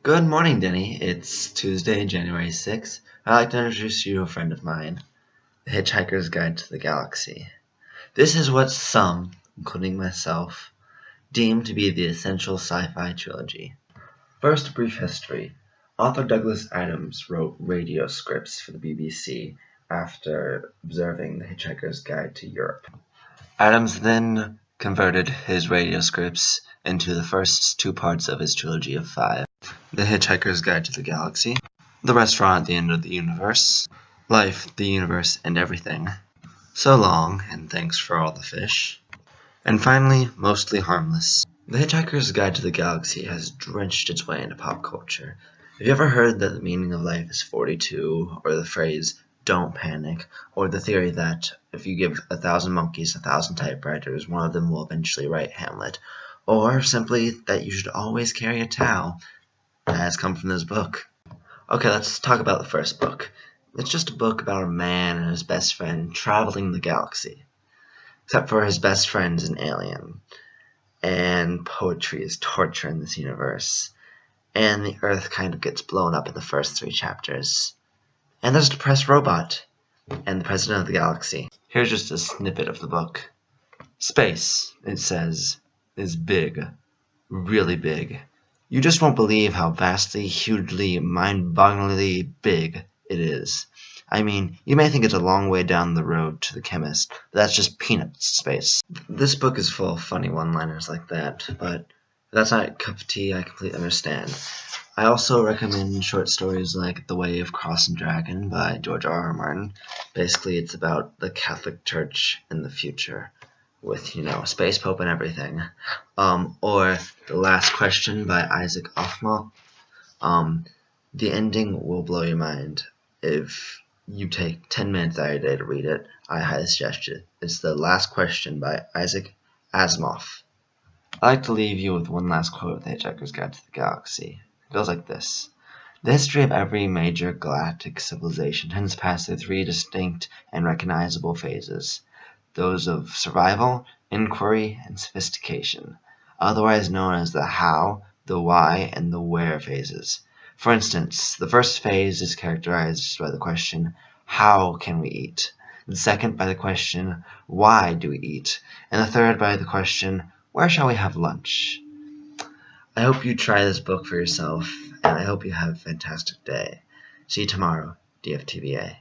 Good morning, Denny. It's Tuesday, January 6th. I'd like to introduce you to a friend of mine, The Hitchhiker's Guide to the Galaxy. This is what some, including myself, deem to be the essential sci-fi trilogy. First, a brief history. Author Douglas Adams wrote radio scripts for the BBC after observing The Hitchhiker's Guide to Europe. Adams then converted his radio scripts into the first two parts of his trilogy of 5. The Hitchhiker's Guide to the Galaxy, The Restaurant at the End of the Universe, Life, the Universe, and Everything, So Long, and Thanks for All the Fish, and finally, Mostly Harmless. The Hitchhiker's Guide to the Galaxy has drenched its way into pop culture. Have you ever heard that the meaning of life is 42, or the phrase, don't panic, or the theory that if you give 1,000 monkeys 1,000 typewriters, one of them will eventually write Hamlet, or simply that you should always carry a towel? That has come from this book. Okay, let's talk about the first book. It's just a book about a man and his best friend traveling the galaxy. Except for his best friend's an alien. And poetry is torture in this universe. And the Earth kind of gets blown up in the first 3 chapters. And there's a depressed robot. And the president of the galaxy. Here's just a snippet of the book. Space, it says, is big. Really big. You just won't believe how vastly, hugely, mind-bogglingly big it is. I mean, you may think it's a long way down the road to the chemist, but that's just peanuts space. This book is full of funny one-liners like that, but if that's not a cup of tea, I completely understand. I also recommend short stories like The Way of Cross and Dragon by George R.R. Martin. Basically, it's about the Catholic Church in the future, with, Space Pope and everything. Or The Last Question by Isaac Asimov. The ending will blow your mind. If you take 10 minutes out of your day to read it, I highly suggest it. It's The Last Question by Isaac Asimov. I'd like to leave you with one last quote of The Hitchhiker's Guide to the Galaxy. It goes like this. The history of every major galactic civilization tends to pass through 3 distinct and recognizable phases. Those of survival, inquiry, and sophistication, otherwise known as the how, the why, and the where phases. For instance, the first phase is characterized by the question, how can we eat? The second by the question, why do we eat? And the third by the question, where shall we have lunch? I hope you try this book for yourself, and I hope you have a fantastic day. See you tomorrow, DFTBA.